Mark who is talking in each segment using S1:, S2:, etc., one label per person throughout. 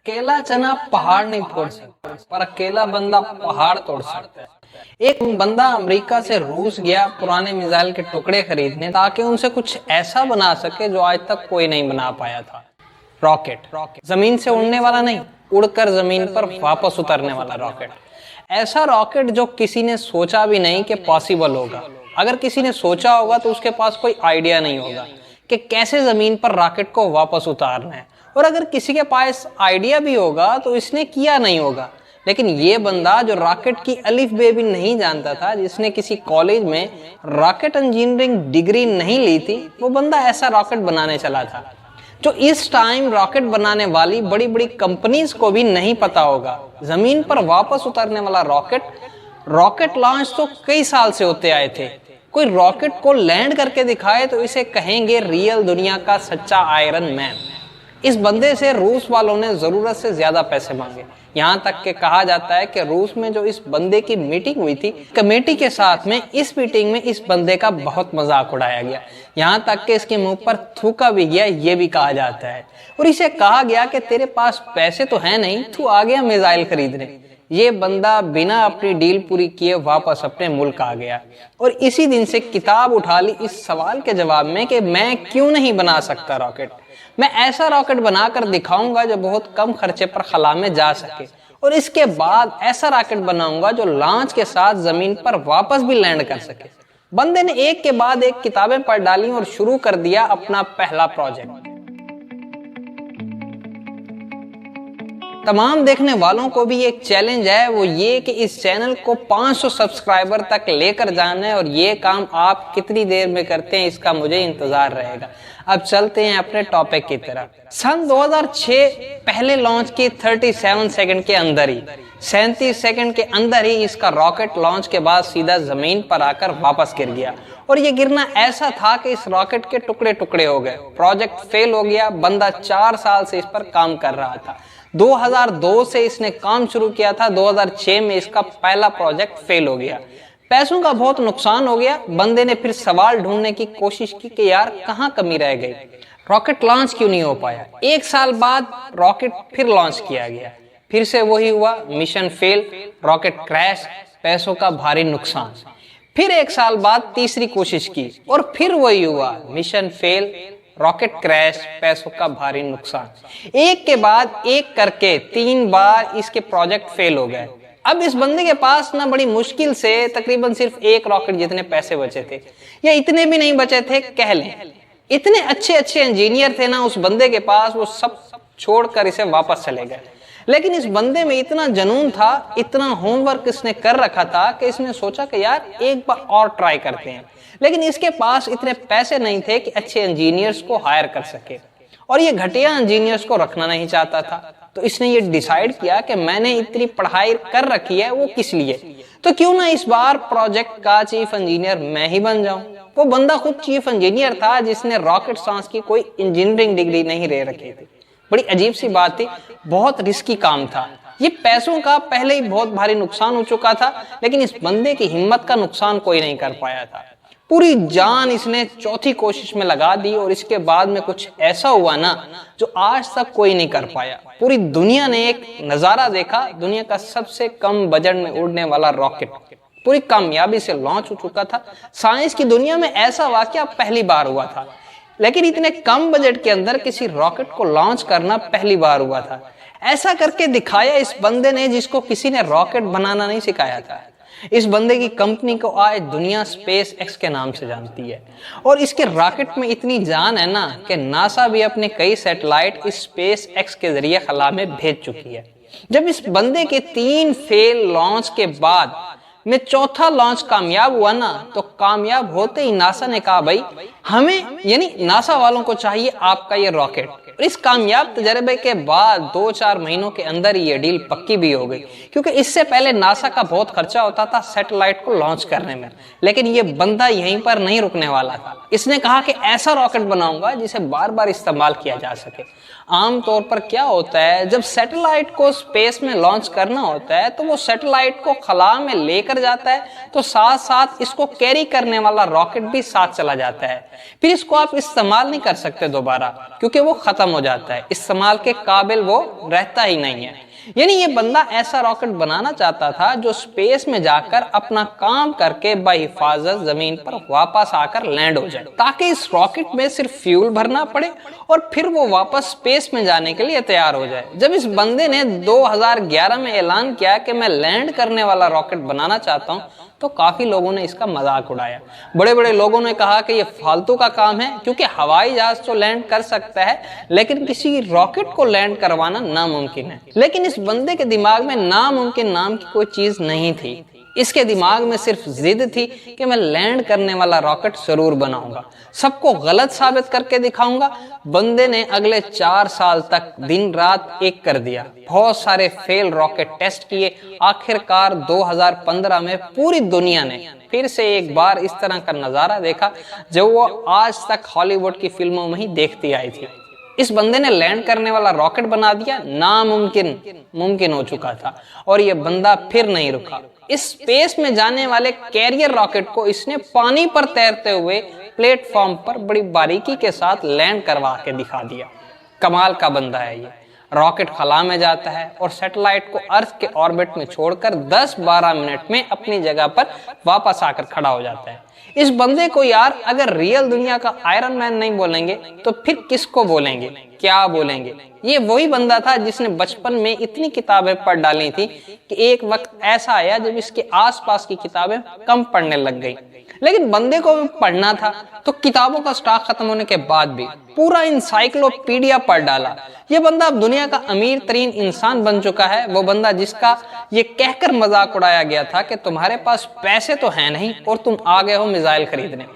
S1: अकेला चना पहाड़ नहीं तोड़ सकता, पर अकेला बंदा पहाड़ तोड़ सकता है। एक बंदा अमेरिका से रूस गया पुराने मिसाइल के टुकड़े खरीदने ताकि उनसे कुछ ऐसा बना सके जो आज तक कोई नहीं बना पाया था। रॉकेट। जमीन से उड़ने वाला नहीं, उड़कर जमीन पर वापस उतरने वाला रॉकेट। ऐसा रॉकेट जो किसी ने सोचा भी नहीं कि पॉसिबल होगा। अगर किसी ने सोचा होगा तो उसके पास कोई आइडिया नहीं होगा कि कैसे जमीन पर रॉकेट को वापस उतारना है, और अगर किसी के पास आइडिया भी होगा तो इसने किया नहीं होगा। लेकिन ये बंदा जो रॉकेट की अलिफ बे भी नहीं जानता था, जिसने किसी कॉलेज में रॉकेट इंजीनियरिंग डिग्री नहीं ली थी, वो बंदा ऐसा रॉकेट बनाने चला था जो इस टाइम रॉकेट बनाने वाली बड़ी बड़ी कंपनीज को भी नहीं पता होगा। जमीन पर वापस उतरने वाला रॉकेट लॉन्च तो कई साल से होते आए थे। कोई रॉकेट को लैंड करके दिखाए तो इसे कहेंगे रियल दुनिया का सच्चा आयरन मैन। इस बंदे से रूस वालों ने जरूरत से ज्यादा पैसे मांगे। यहाँ तक के कहा जाता है कि रूस में जो इस बंदे की मीटिंग हुई थी, कमेटी के साथ में, इस मीटिंग में इस बंदे का बहुत मजाक उड़ाया गया। यहाँ तक कि इसके मुंह पर थूका भी गया, ये भी कहा जाता है। और इसे कहा गया कि तेरे पास पैसे तो है नहीं, तू आ गया मिसाइल खरीदने। ये बंदा बिना अपनी डील पूरी किए वापस अपने मुल्क आ गया और इसी दिन से किताब उठा ली इस सवाल के जवाब में कि मैं क्यों नहीं बना सकता रॉकेट। मैं ऐसा रॉकेट बनाकर दिखाऊंगा जो बहुत कम खर्चे पर खला में जा सके, और इसके बाद ऐसा रॉकेट बनाऊंगा जो लॉन्च के साथ जमीन पर वापस भी लैंड कर सके। बंदे ने एक के बाद एक किताबें पढ़ डाली और शुरू कर दिया अपना पहला प्रोजेक्ट। तमाम देखने वालों को भी एक चैलेंज है, वो ये कि इस चैनल को 500 सब्सक्राइबर तक लेकर जाना है, और ये काम आप कितनी देर में करते हैं इसका मुझे इंतजार रहेगा। अब चलते हैं अपने टॉपिक की तरफ। सन 2006 पहले लॉन्च की 37 सेकंड के अंदर ही, 37 सेकंड के अंदर ही इसका रॉकेट लॉन्च के बाद सीधा जमीन पर आकर वापस गिर गया। और ये गिरना ऐसा था कि इस रॉकेट के टुकड़े टुकड़े हो गए। प्रोजेक्ट फेल हो गया। बंदा 4 साल से इस पर काम कर रहा था। 2002 से इसने काम शुरू किया था, 2006 में इसका पहला प्रोजेक्ट फेल हो गया। पैसों का बहुत नुकसान हो गया। बंदे ने फिर सवाल ढूंढने की कोशिश की कि यार कहाँ कमी रह गई, रॉकेट लॉन्च क्यों नहीं हो पाया। 1 साल बाद रॉकेट फिर लॉन्च किया गया, फिर से वही हुआ, मिशन फेल, रॉकेट क्रैश, पैसों का भारी नुकसान। फिर 1 साल बाद तीसरी कोशिश की और फिर वही हुआ, मिशन फेल, रॉकेट क्रैश, पैसों का भारी नुकसान। एक के बाद एक करके 3 बार इसके प्रोजेक्ट फेल हो गए। अब इस बंदे के पास ना बड़ी मुश्किल से तकरीबन सिर्फ 1 रॉकेट जितने पैसे बचे थे, या इतने भी नहीं बचे थे कह लें। इतने अच्छे अच्छे इंजीनियर थे ना उस बंदे के पास, वो सब छोड़कर इसे वापस चले गए। लेकिन इस बंदे में इतना जुनून था, इतना होमवर्क इसने कर रखा था कि इसने सोचा कि यार एक बार और ट्राई करते हैं। लेकिन इसके पास इतने पैसे नहीं थे कि अच्छे इंजीनियर्स को हायर कर सके, और ये घटिया इंजीनियर्स को रखना नहीं चाहता था। तो इसने ये डिसाइड किया कि मैंने इतनी पढ़ाई कर रखी है, वो किस लिए, तो क्यों ना इस बार प्रोजेक्ट का चीफ इंजीनियर मैं ही बन जाऊं। वो बंदा खुद चीफ इंजीनियर था जिसने रॉकेट साइंस की कोई इंजीनियरिंग डिग्री नहीं ले रखी थी। बड़ी अजीब सी बात थी, बहुत रिस्की काम था। ये पैसों का पहले ही बहुत भारी नुकसान हो चुका था, लेकिन इस बंदे की हिम्मत का नुकसान कोई नहीं कर पाया था। पूरी जान इसने चौथी कोशिश में लगा दी, और इसके बाद में कुछ ऐसा हुआ ना जो आज तक कोई नहीं कर पाया। पूरी दुनिया ने एक नजारा देखा, दुनिया का सबसे कम बजट में उड़ने वाला रॉकेट पूरी कामयाबी से लॉन्च हो चुका था। साइंस की दुनिया में ऐसा वाकया पहली बार हुआ था, लेकिन इतने कम बजट के अंदर किसी रॉकेट को लॉन्च करना पहली बार हुआ था। ऐसा करके दिखाया इस बंदे ने जिसको किसी ने रॉकेट बनाना नहीं सिखाया था। इस बंदे की कंपनी को आज दुनिया स्पेस एक्स के नाम से जानती है, और इसके रॉकेट में इतनी जान है ना कि नासा भी अपने कई सैटेलाइट इस स्पेस एक्स के जरिए खला में भेज चुकी है। जब इस बंदे के 3 फेल लॉन्च के बाद में चौथा लॉन्च कामयाब हुआ ना, तो कामयाब होते ही नासा ने कहा भाई हमें, यानी नासा वालों को चाहिए आपका ये रॉकेट। और इस कामयाब तजर्बे के बाद 2-4 महीनों के अंदर ये डील पक्की भी हो गई, क्योंकि इससे पहले नासा का बहुत खर्चा होता था सैटेलाइट को लॉन्च करने में। लेकिन ये बंदा यहीं पर नहीं रुकने वाला था। इसने कहा कि ऐसा रॉकेट बनाऊंगा जिसे बार बार इस्तेमाल किया जा सके। आमतौर पर क्या होता है, जब सैटेलाइट को स्पेस में लॉन्च करना होता है तो वो सैटेलाइट को खला में लेकर जाता है, तो साथ साथ इसको कैरी करने वाला रॉकेट भी साथ चला जाता है। फिर इसको आप इस्तेमाल नहीं कर सकते दोबारा, क्योंकि वो खत्म हो जाता है, इस्तेमाल के काबिल वो रहता ही नहीं है। यानी ये बंदा ऐसा रॉकेट बनाना चाहता था जो स्पेस में जाकर अपना काम करके बहिफाजत जमीन पर वापस आकर लैंड हो जाए, ताकि इस रॉकेट में सिर्फ फ्यूल भरना पड़े और फिर वो वापस स्पेस में जाने के लिए तैयार हो जाए। जब इस बंदे ने 2011 में ऐलान किया कि मैं लैंड करने वाला रॉकेट बनाना चाहता हूँ, तो काफी लोगों ने इसका मजाक उड़ाया। बड़े बड़े लोगों ने कहा कि ये फालतू का काम है, क्योंकि हवाई जहाज तो लैंड कर सकता है लेकिन किसी रॉकेट को लैंड करवाना नामुमकिन है। लेकिन इस बंदे के दिमाग में नामुमकिन नाम की कोई चीज नहीं थी। इसके दिमाग में सिर्फ जिद थी कि मैं लैंड करने वाला रॉकेट जरूर बनाऊंगा, सबको गलत साबित करके दिखाऊंगा। बंदे ने अगले 4 साल तक दिन रात एक कर दिया, बहुत सारे फेल रॉकेट टेस्ट किए। आखिरकार 2015 में पूरी दुनिया ने फिर से एक बार इस तरह का नजारा देखा जो वो आज तक हॉलीवुड की फिल्मों में ही देखती आई थी। इस बंदे ने लैंड करने वाला रॉकेट बना दिया, नामुमकिन मुमकिन हो चुका था, और ये बंदा फिर नहीं रुका। इस स्पेस में जाने वाले कैरियर रॉकेट को इसने पानी पर तैरते हुए प्लेटफॉर्म पर बड़ी बारीकी के साथ लैंड करवा के दिखा दिया। कमाल का बंदा है ये। रॉकेट खला में जाता है और सैटेलाइट को अर्थ के ऑर्बिट में छोड़कर 10-12 मिनट में अपनी जगह पर वापस आकर खड़ा हो जाता है। इस बंदे को यार अगर रियल दुनिया का आयरन मैन नहीं बोलेंगे तो फिर किसको बोलेंगे, क्या बोलेंगे? ये वही बंदा था जिसने बचपन में इतनी किताबें पढ़ डाली थी कि एक वक्त ऐसा आया जब इसके आसपास की किताबें कम पढ़ने लग गई। लेकिन बंदे को भी पढ़ना था, तो किताबों का स्टॉक खत्म होने के बाद भी पूरा इंसाइक्लोपीडिया पढ़ डाला। ये बंदा अब दुनिया का अमीर तरीन इंसान बन चुका है। वो बंदा जिसका ये कहकर मजाक उड़ाया गया था कि तुम्हारे पास पैसे तो है नहीं और तुम आ गए हो मिसाइल खरीदने।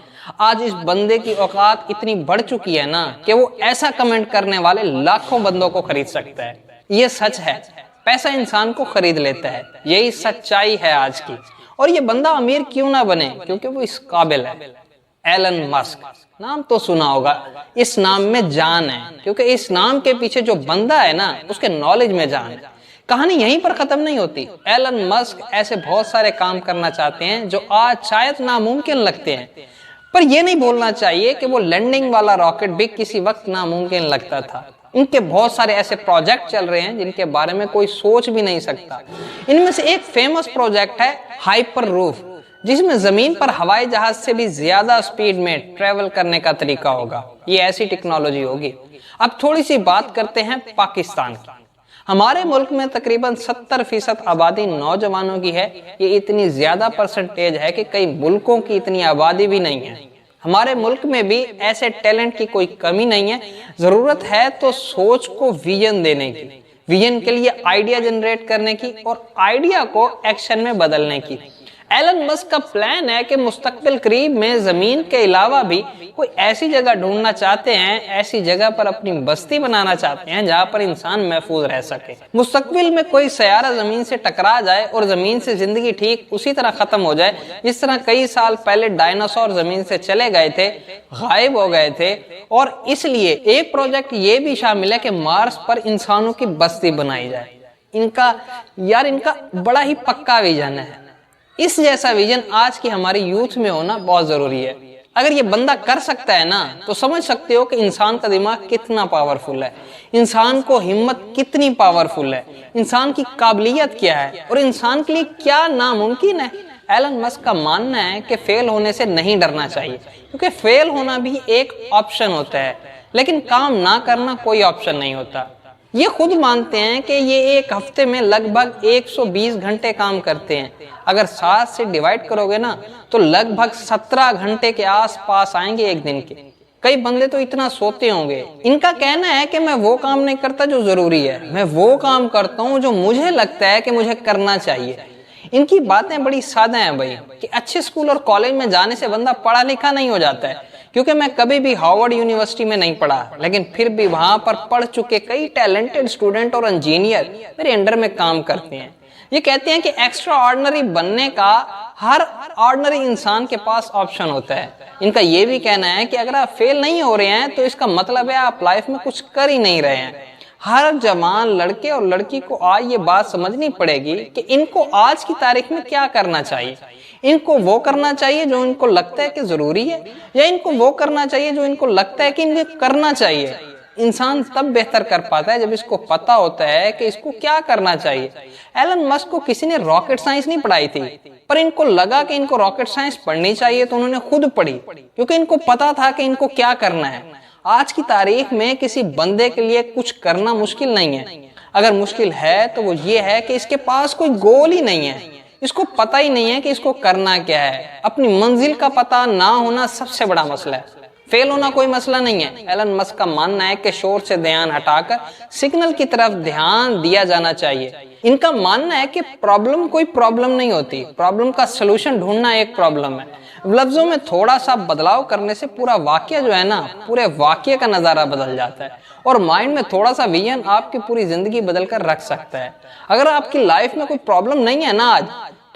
S1: आज इस बंदे की औकात इतनी बढ़ चुकी है ना कि वो ऐसा कमेंट करने वाले लाखों बंदों को खरीद सकता है। ये सच है, पैसा इंसान को खरीद लेता है, यही सच्चाई है आज की। और ये बंदा अमीर क्यों ना बने, क्योंकि वो इस काबिल है। एलन मस्क नाम तो सुना होगा, इस नाम में जान है, क्योंकि इस नाम के पीछे जो बंदा है ना उसके नॉलेज में जान है। कहानी यहीं पर खत्म नहीं होती। एलन मस्क ऐसे बहुत सारे काम करना चाहते हैं जो आज शायद नामुमकिन लगते हैं, पर यह नहीं भूलना चाहिए कि वो लैंडिंग वाला रॉकेट भी किसी वक्त नामुमकिन लगता था। इनके बहुत सारे ऐसे प्रोजेक्ट चल रहे हैं जिनके बारे में कोई सोच भी नहीं सकता। इनमें से एक फेमस प्रोजेक्ट है हाइपर रूफ, जिसमें जमीन पर हवाई जहाज से भी ज्यादा स्पीड में ट्रेवल करने का तरीका होगा। ये ऐसी टेक्नोलॉजी होगी। अब थोड़ी सी बात करते हैं पाकिस्तान की। हमारे मुल्क में तकरीबन 70% आबादी नौजवानों की है। ये इतनी ज्यादा परसेंटेज है कि कई मुल्कों की इतनी आबादी भी नहीं है। हमारे मुल्क में भी ऐसे टैलेंट की कोई कमी नहीं है। जरूरत है तो सोच को विजन देने की, विजन के लिए आइडिया जनरेट करने की और आइडिया को एक्शन में बदलने की। एलन मस्क का प्लान है कि मुस्तकबिल करीब में जमीन के अलावा भी कोई ऐसी जगह ढूंढना चाहते हैं, ऐसी जगह पर अपनी बस्ती बनाना चाहते हैं जहां पर इंसान महफूज रह सके। मुस्तकबिल में कोई सयारा जमीन से टकरा जाए और जमीन से जिंदगी ठीक उसी तरह खत्म हो जाए जिस तरह कई साल पहले डायनासोर जमीन से चले गए थे, गायब हो गए थे। और इसलिए एक प्रोजेक्ट ये भी शामिल है कि मार्स पर इंसानों की बस्ती बनाई जाए। इनका बड़ा ही पक्का विजन है। इस जैसा विजन आज की हमारी यूथ में होना बहुत जरूरी है। अगर ये बंदा कर सकता है ना, तो समझ सकते हो कि इंसान का दिमाग कितना पावरफुल है, इंसान को हिम्मत कितनी पावरफुल है, इंसान की काबिलियत क्या है और इंसान के लिए क्या नामुमकिन है। एलन मस्क का मानना है कि फेल होने से नहीं डरना चाहिए, क्योंकि फेल होना भी एक ऑप्शन होता है, लेकिन काम ना करना कोई ऑप्शन नहीं होता। ये खुद मानते हैं कि ये एक हफ्ते में लगभग 120 घंटे काम करते हैं। अगर 7 से डिवाइड करोगे ना तो लगभग 17 घंटे के आसपास आएंगे एक दिन के। कई बंदे तो इतना सोते होंगे। इनका कहना है कि मैं वो काम नहीं करता जो जरूरी है, मैं वो काम करता हूँ जो मुझे लगता है कि मुझे करना चाहिए। इनकी बातें बड़ी सादा हैं भाई, कि अच्छे स्कूल और कॉलेज में जाने से बंदा पढ़ा लिखा नहीं हो जाता है। क्योंकि मैं कभी भी हार्वर्ड यूनिवर्सिटी में नहीं पढ़ा, लेकिन फिर भी वहां पर पढ़ चुके कई टैलेंटेड स्टूडेंट और इंजीनियर मेरे अंडर में काम करते हैं। ये कहते हैं कि एक्स्ट्रा ऑर्डिनरी बनने का हर ऑर्डिनरी इंसान के पास ऑप्शन होता है। इनका ये भी कहना है कि अगर आप फेल नहीं हो रहे हैं तो इसका मतलब है आप लाइफ में कुछ कर ही नहीं रहे हैं। हर जवान लड़के और लड़की को आज ये बात समझनी पड़ेगी कि इनको आज की तारीख में क्या करना चाहिए। इनको वो करना चाहिए जो इनको लगता है कि जरूरी है, या इनको वो करना चाहिए जो इनको लगता है कि इनको करना चाहिए। इंसान तब बेहतर कर पाता है जब इसको पता होता है कि इसको क्या करना चाहिए। एलन मस्क को किसी ने रॉकेट साइंस नहीं पढ़ाई थी, पर इनको लगा कि इनको रॉकेट साइंस पढ़नी चाहिए तो उन्होंने खुद पढ़ी, क्योंकि इनको पता था कि इनको क्या करना है। आज की तारीख में किसी बंदे के लिए कुछ करना मुश्किल नहीं है। अगर मुश्किल है तो वो ये है कि इसके पास कोई गोल ही नहीं है, इसको पता ही नहीं है कि इसको करना क्या है। अपनी मंजिल का पता ना होना सबसे बड़ा मसला है। फेल होना कोई मसला नहीं है। एलन मस्क का मानना है कि शोर से ध्यान हटाकर सिग्नल की तरफ ध्यान दिया जाना चाहिए। इनका मानना है कि प्रॉब्लम कोई प्रॉब्लम नहीं होती, प्रॉब्लम का सलूशन ढूंढना एक प्रॉब्लम है। लफ्जों में थोड़ा सा बदलाव करने से पूरा वाक्य जो है ना, पूरे वाक्य का नजारा बदल जाता है, और माइंड में थोड़ा सा विजन आपकी पूरी जिंदगी बदल कर रख सकता है। अगर आपकी लाइफ में कोई प्रॉब्लम नहीं है ना आज,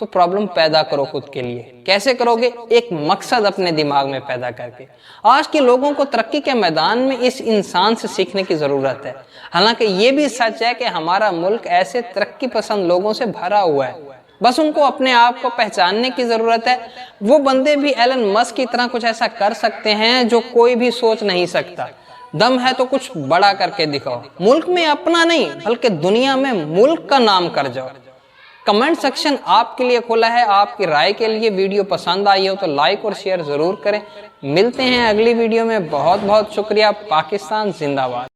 S1: तो प्रॉब्लम पैदा करो खुद के लिए। कैसे करोगे? एक मकसद अपने दिमाग में पैदा करके। आज के लोगों को तरक्की के मैदान में इस इंसान से सीखने की जरूरत है। हालांकि ये भी सच है कि हमारा मुल्क ऐसे तरक्की पसंद लोगों से भरा हुआ है, बस उनको अपने आप को पहचानने की जरूरत है। वो बंदे भी एलन मस्क की तरह कुछ ऐसा कर सकते हैं जो कोई भी सोच नहीं सकता। दम है तो कुछ बड़ा करके दिखाओ। मुल्क में अपना नहीं बल्कि दुनिया में मुल्क का नाम कर जाओ। कमेंट सेक्शन आपके लिए खुला है, आपकी राय के लिए। वीडियो पसंद आई हो तो लाइक और शेयर जरूर करें। मिलते हैं अगली वीडियो में। बहुत बहुत शुक्रिया। पाकिस्तान जिंदाबाद।